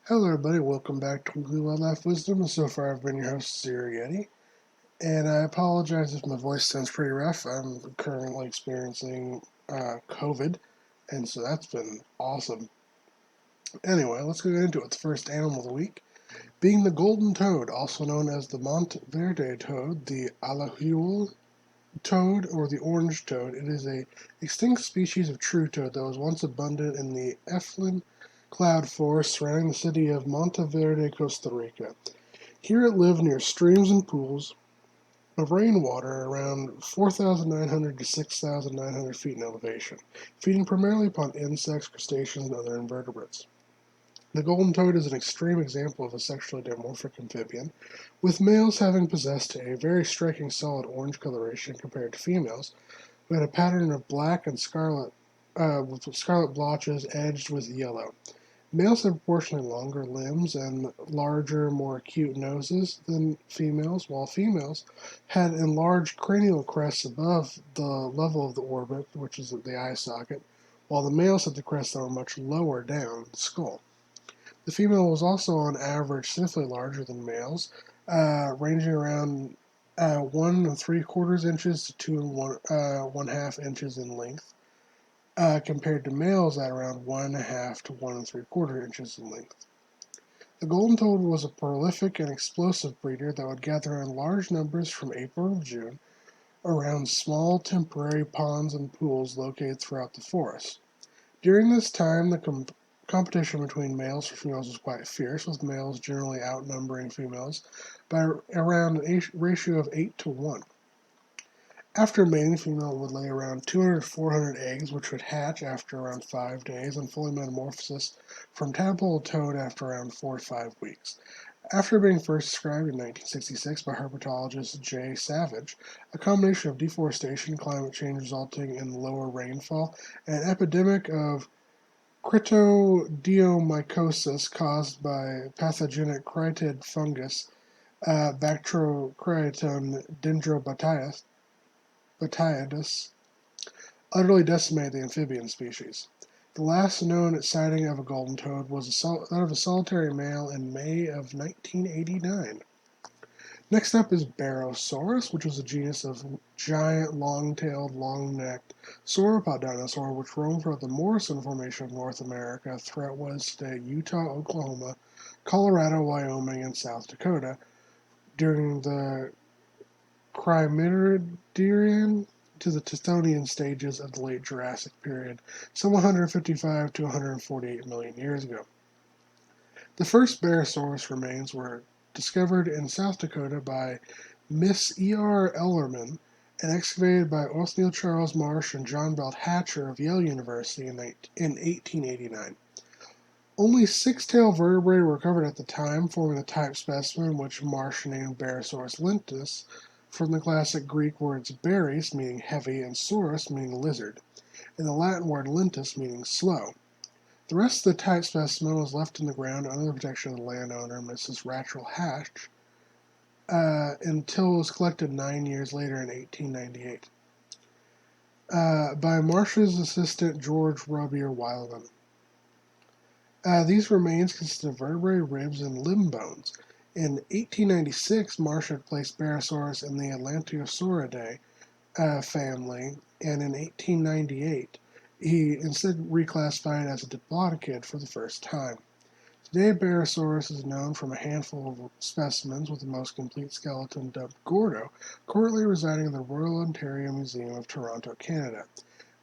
Hello, everybody. Welcome back to Weekly Wildlife Wisdom. So far, I've been your host, Siri Yeti, and I apologize if my voice sounds pretty rough. I'm currently experiencing COVID, and so that's been awesome. Anyway, let's get into it. The first animal of the week being the golden toad, also known as the Monteverde toad, the Alahuel toad, or the orange toad. It is a extinct species of true toad that was once abundant in the Eflin cloud forest surrounding the city of Monteverde, Costa Rica. Here it lived near streams and pools of rainwater around 4,900 to 6,900 feet in elevation, feeding primarily upon insects, crustaceans, and other invertebrates. The golden toad is an extreme example of a sexually dimorphic amphibian, with males having possessed a very striking solid orange coloration compared to females, who had a pattern of black and scarlet, with scarlet blotches edged with yellow. Males have proportionally longer limbs and larger, more acute noses than females, while females had enlarged cranial crests above the level of the orbit, which is the eye socket, while the males had the crests that were much lower down the skull. The female was also on average significantly larger than males, ranging around 1 3/4 inches to 2 1/2 inches in length, compared to males at around 1 1/2 to 1 3/4 inches in length. The golden toad was a prolific and explosive breeder that would gather in large numbers from April to June around small temporary ponds and pools located throughout the forest. During this time, the competition between males for females was quite fierce, with males generally outnumbering females by around a ratio of 8 to 1. After mating, the female would lay around 200 to 400 eggs, which would hatch after around 5 days, and fully metamorphosis from tadpole to toad after around 4 to 5 weeks. After being first described in 1966 by herpetologist J. Savage, a combination of deforestation, climate change resulting in lower rainfall, and an epidemic of cryptodiomycosis caused by pathogenic cryptid fungus, Bacterocriton dendrobatius, utterly decimated the amphibian species. The last known sighting of a golden toad was that of a solitary male in May of 1989. Next up is Barosaurus, which was a genus of giant, long-tailed, long-necked sauropod dinosaur which roamed throughout the Morrison Formation of North America throughout what is today Utah, Oklahoma, Colorado, Wyoming, and South Dakota during the Cretaceous to the Tithonian stages of the late Jurassic period, some 155 to 148 million years ago. The first Barosaurus remains were discovered in South Dakota by Miss E.R. Ellerman and excavated by Othniel Charles Marsh and John Belt Hatcher of Yale University in 1889. Only six-tailed vertebrae were recovered at the time, forming the type specimen which Marsh named Barosaurus lentus, from the classic Greek words baris, meaning heavy, and saurus, meaning lizard, and the Latin word lentus, meaning slow. The rest of the type specimen was left in the ground under the protection of the landowner, Mrs. Rachel Hatch, until it was collected 9 years later in 1898 by Marsh's assistant George Robier Wildman. These remains consist of vertebrae, ribs, and limb bones. In 1896, Marsh had placed Barosaurus in the Atlantosauridae family, and in 1898, he instead reclassified it as a diplodocid for the first time. Today, Barosaurus is known from a handful of specimens, with the most complete skeleton dubbed Gordo, currently residing in the Royal Ontario Museum of Toronto, Canada.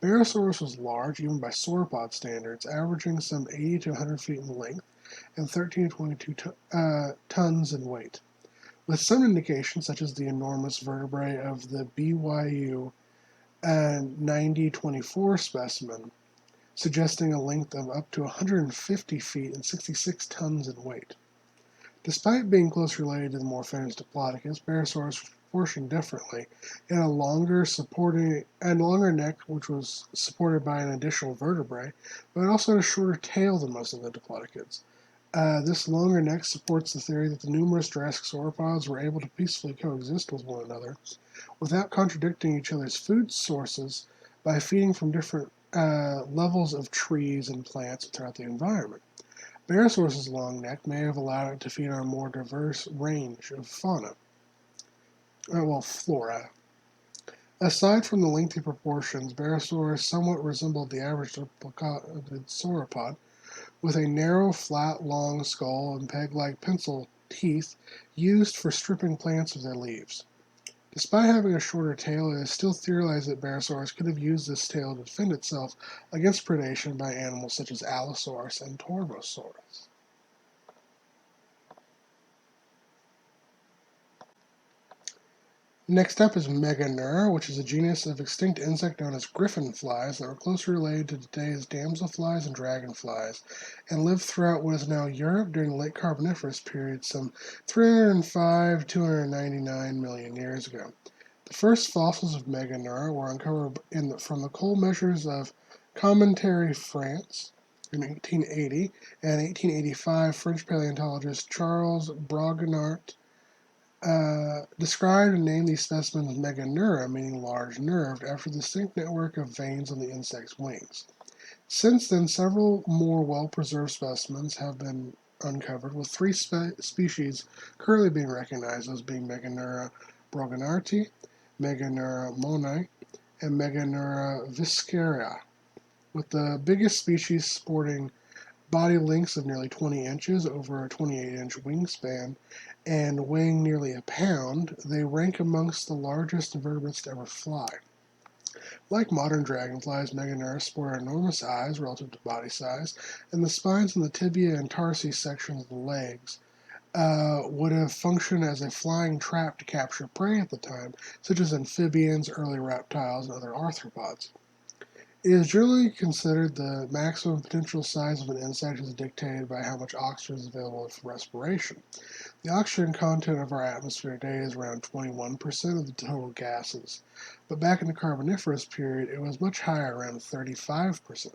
Barosaurus was large, even by sauropod standards, averaging some 80 to 100 feet in length and 13 to 22 tons in weight, with some indications, such as the enormous vertebrae of the BYU 9024 specimen, suggesting a length of up to 150 feet and 66 tons in weight. Despite being closely related to the more famous Diplodocus, Barosaurus was proportioned differently. It had a longer neck, which was supported by an additional vertebrae, but it also had a shorter tail than most of the Diplodocids. This longer neck supports the theory that the numerous Jurassic sauropods were able to peacefully coexist with one another without contradicting each other's food sources by feeding from different levels of trees and plants throughout the environment. Barosaurus's long neck may have allowed it to feed on a more diverse range of fauna. Flora. Aside from the lengthy proportions, Barosaurus somewhat resembled the average duplicated sauropod, with a narrow, flat, long skull and peg-like pencil teeth used for stripping plants of their leaves. Despite having a shorter tail, it is still theorized that Barosaurus could have used this tail to defend itself against predation by animals such as Allosaurus and Torvosaurus. Next up is Meganeura, which is a genus of extinct insect known as Griffinflies that were closely related to today's damselflies and dragonflies, and lived throughout what is now Europe during the late Carboniferous period, some 305 to 299 million years ago. The first fossils of Meganeura were uncovered from the coal measures of Commentary, France, in 1880, and 1885 French paleontologist Charles Brongniart described and named these specimens Meganeura, meaning large nerved, after the distinct network of veins on the insect's wings. Since then, several more well-preserved specimens have been uncovered, with three species currently being recognized as being Meganeura brongniarti, Meganeura monnii, and Meganeura viscera, with the biggest species sporting body lengths of nearly 20 inches over a 28-inch wingspan, and weighing nearly a pound, they rank amongst the largest invertebrates to ever fly. Like modern dragonflies, Meganeura sport enormous eyes relative to body size, and the spines in the tibia and tarsi sections of the legs would have functioned as a flying trap to capture prey at the time, such as amphibians, early reptiles, and other arthropods. It is generally considered the maximum potential size of an insect is dictated by how much oxygen is available for respiration. The oxygen content of our atmosphere today is around 21% of the total gases, but back in the Carboniferous period it was much higher, around 35%.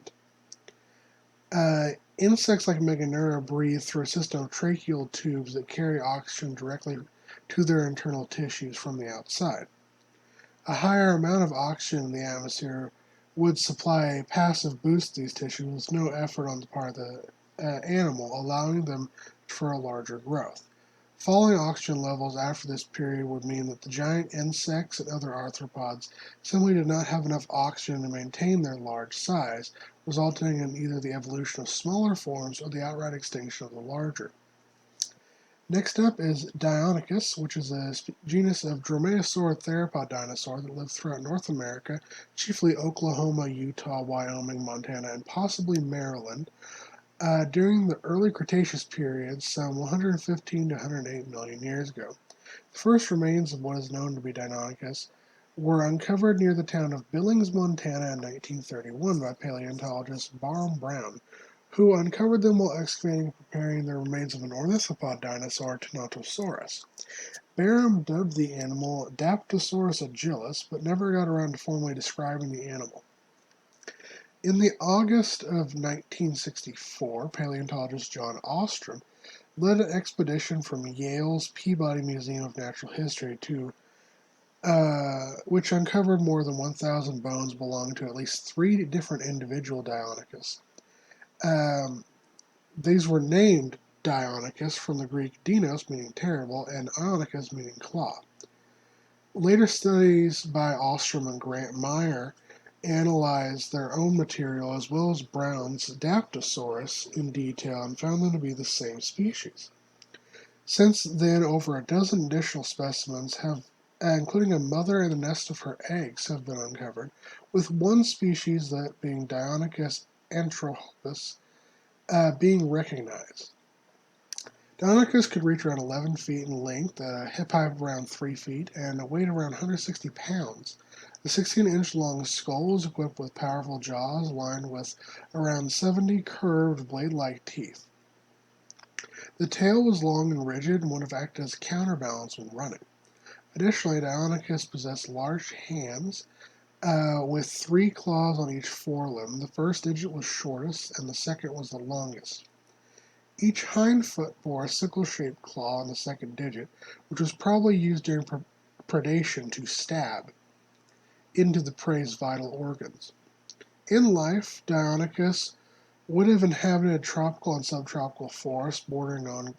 Insects like Meganeura breathe through a system of tracheal tubes that carry oxygen directly to their internal tissues from the outside. A higher amount of oxygen in the atmosphere would supply a passive boost to these tissues with no effort on the part of the animal, allowing them for a larger growth. Falling oxygen levels after this period would mean that the giant insects and other arthropods simply did not have enough oxygen to maintain their large size, resulting in either the evolution of smaller forms or the outright extinction of the larger. Next up is Deinonychus, which is a genus of dromaeosaur theropod dinosaur that lived throughout North America, chiefly Oklahoma, Utah, Wyoming, Montana, and possibly Maryland, during the early Cretaceous period, some 115 to 108 million years ago. The first remains of what is known to be Deinonychus were uncovered near the town of Billings, Montana in 1931 by paleontologist Wierum Brown, who uncovered them while excavating and preparing the remains of an ornithopod dinosaur, Tenotosaurus. Wierum dubbed the animal Daptosaurus agilis, but never got around to formally describing the animal. In the August of 1964, paleontologist John Ostrom led an expedition from Yale's Peabody Museum of Natural History which uncovered more than 1,000 bones belonging to at least 3 different individual Deinonychus. These were named Deinonychus from the Greek Dinos, meaning terrible, and Ionicus, meaning claw. Later studies by Ostrom and Grant Meyer analyzed their own material as well as Brown's Daptosaurus in detail and found them to be the same species. Since then, over a dozen additional specimens including a mother and a nest of her eggs, have been uncovered, with one species, that being Deinonychus anthropus, being recognized. Deinonychus could reach around 11 feet in length, a hip height of around 3 feet, and a weight around 160 pounds. The 16-inch long skull was equipped with powerful jaws lined with around 70 curved blade-like teeth. The tail was long and rigid and would have acted as a counterbalance when running. Additionally, Deinonychus possessed large hands with 3 claws on each forelimb. The first digit was shortest and the second was the longest. Each hind foot bore a sickle-shaped claw on the second digit, which was probably used during predation to stab into the prey's vital organs. In life, Deinonychus would have inhabited tropical and subtropical forests bordering on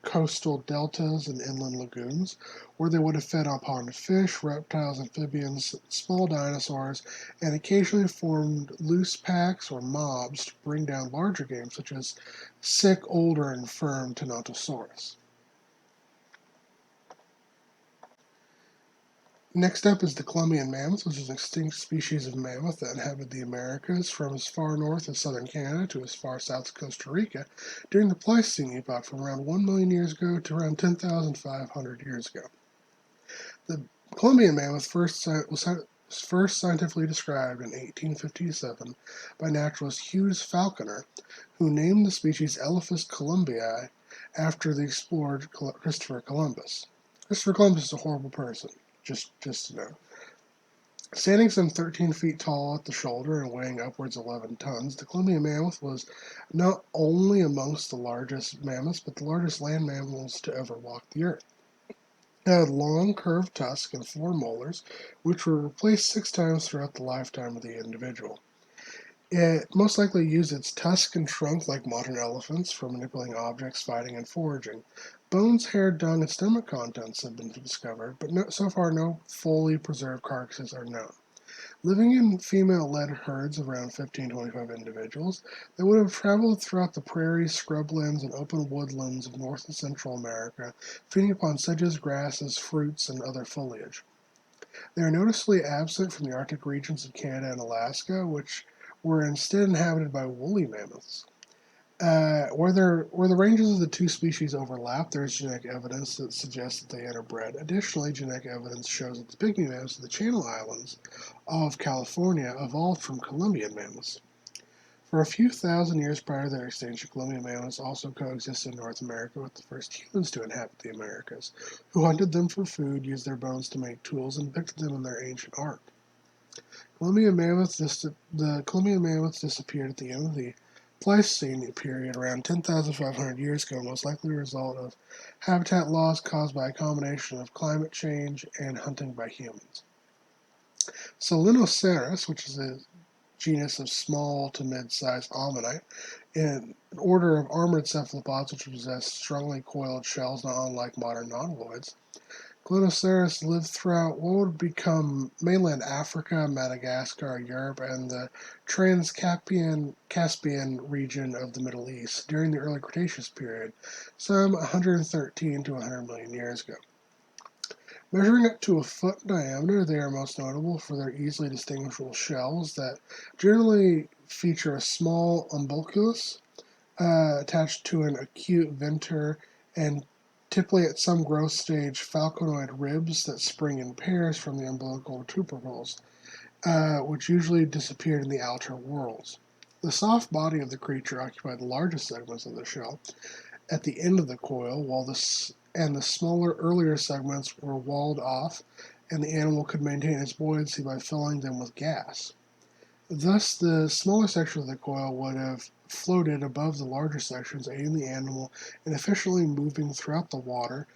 coastal deltas and inland lagoons, where they would have fed upon fish, reptiles, amphibians, small dinosaurs, and occasionally formed loose packs or mobs to bring down larger game such as sick, older, and infirm Deinonychus. Next up is the Columbian Mammoth, which is an extinct species of mammoth that inhabited the Americas from as far north as southern Canada to as far south as Costa Rica during the Pleistocene epoch from around 1 million years ago to around 10,500 years ago. The Columbian mammoth was first scientifically described in 1857 by naturalist Hugh Falconer, who named the species Elephas columbii after the explorer Christopher Columbus. Christopher Columbus is a horrible person, just to know. Standing some 13 feet tall at the shoulder and weighing upwards of 11 tons, the Columbian mammoth was not only amongst the largest mammoths, but the largest land mammals to ever walk the earth. It had long, curved tusks and 4 molars, which were replaced 6 times throughout the lifetime of the individual. It most likely used its tusk and trunk like modern elephants for manipulating objects, fighting, and foraging. Bones, hair, dung, and stomach contents have been discovered, but so far no fully preserved carcasses are known. Living in female-led herds of around 15 to 25 individuals, they would have traveled throughout the prairies, scrublands, and open woodlands of North and Central America, feeding upon sedges, grasses, fruits, and other foliage. They are noticeably absent from the Arctic regions of Canada and Alaska, which were instead inhabited by woolly mammoths. Where the ranges of the two species overlap, there is genetic evidence that suggests that they interbred. Additionally, genetic evidence shows that the pygmy mammoths of the Channel Islands of California evolved from Columbian mammoths. For a few thousand years prior to their extinction, Columbian mammoths also coexisted in North America with the first humans to inhabit the Americas, who hunted them for food, used their bones to make tools, and depicted them in their ancient art. The Columbian mammoths disappeared at the end of the Pleistocene period around 10,500 years ago, most likely a result of habitat loss caused by a combination of climate change and hunting by humans. Stålenhag, which is a genus of small to mid-sized Ammonite, an order of armored cephalopods which possess strongly coiled shells not unlike modern nautiloids. Glynoceros lived throughout what would become mainland Africa, Madagascar, Europe, and the Trans-Caspian region of the Middle East during the early Cretaceous period, some 113 to 100 million years ago. Measuring up to a foot in diameter, they are most notable for their easily distinguishable shells that generally feature a small umbiliculus attached to an acute venter and typically at some growth stage falconoid ribs that spring in pairs from the umbilical tubercles, which usually disappeared in the outer whorls. The soft body of the creature occupied the largest segments of the shell at the end of the coil, while the smaller, earlier segments were walled off, and the animal could maintain its buoyancy by filling them with gas. Thus, the smaller section of the coil would have floated above the larger sections, aiding the animal in efficiently moving throughout the water,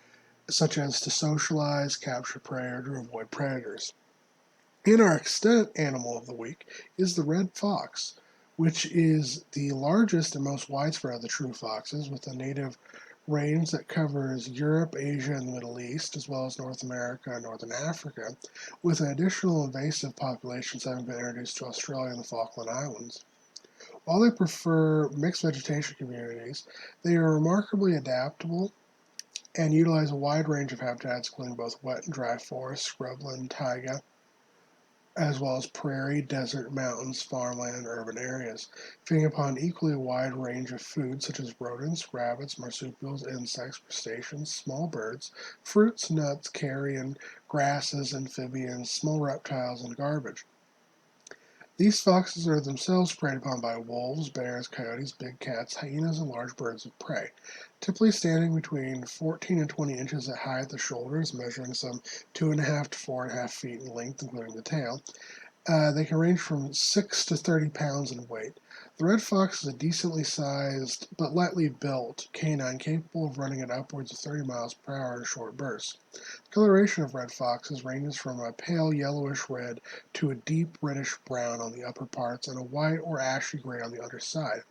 such as to socialize, capture prey, or to avoid predators. In our extant animal of the week is the red fox, which is the largest and most widespread of the true foxes, with a native range that covers Europe, Asia, and the Middle East, as well as North America and Northern Africa, with additional invasive populations having been introduced to Australia and the Falkland Islands. While they prefer mixed vegetation communities, they are remarkably adaptable and utilize a wide range of habitats, including both wet and dry forests, scrubland, taiga, as well as prairie, desert, mountains, farmland, and urban areas, feeding upon equally a wide range of food such as rodents, rabbits, marsupials, insects, crustaceans, small birds, fruits, nuts, carrion, grasses, amphibians, small reptiles, and garbage. These foxes are themselves preyed upon by wolves, bears, coyotes, big cats, hyenas, and large birds of prey, typically standing between 14 and 20 inches high at the shoulders, measuring some 2.5 to 4.5 feet in length, including the tail. They can range from 6 to 30 pounds in weight. The red fox is a decently sized but lightly built canine capable of running at upwards of 30 miles per hour in short bursts. The coloration of red foxes ranges from a pale yellowish red to a deep reddish brown on the upper parts and a white or ashy gray on the underside.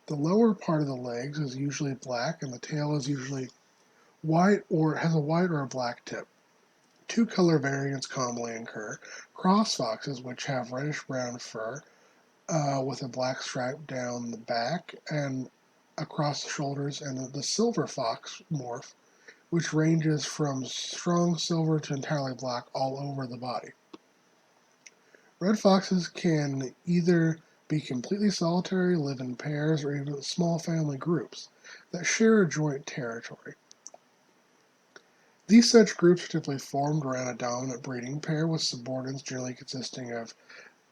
The lower part of the legs is usually black, and the tail is usually white or has a white or a black tip. Two color variants commonly occur: cross foxes, which have reddish-brown fur with a black stripe down the back and across the shoulders, and the silver fox morph, which ranges from strong silver to entirely black all over the body. Red foxes can either be completely solitary, live in pairs, or even small family groups that share a joint territory. These such groups are typically formed around a dominant breeding pair, with subordinates generally consisting of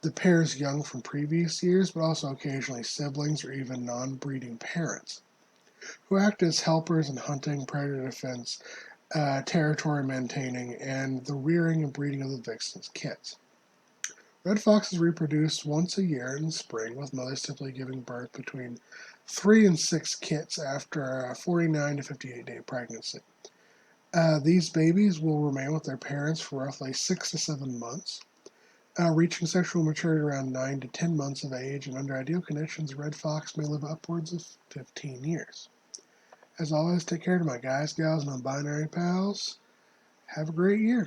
the pair's young from previous years, but also occasionally siblings or even non-breeding parents, who act as helpers in hunting, predator defense, territory maintaining, and the rearing and breeding of the vixen's kits. Red foxes reproduce once a year in the spring, with mothers typically giving birth between 3 and 6 kits after a 49 to 58-day pregnancy. These babies will remain with their parents for roughly 6 to 7 months, reaching sexual maturity around 9 to 10 months of age, and under ideal conditions, a red fox may live upwards of 15 years. As always, take care to my guys, gals, and non-binary pals. Have a great year.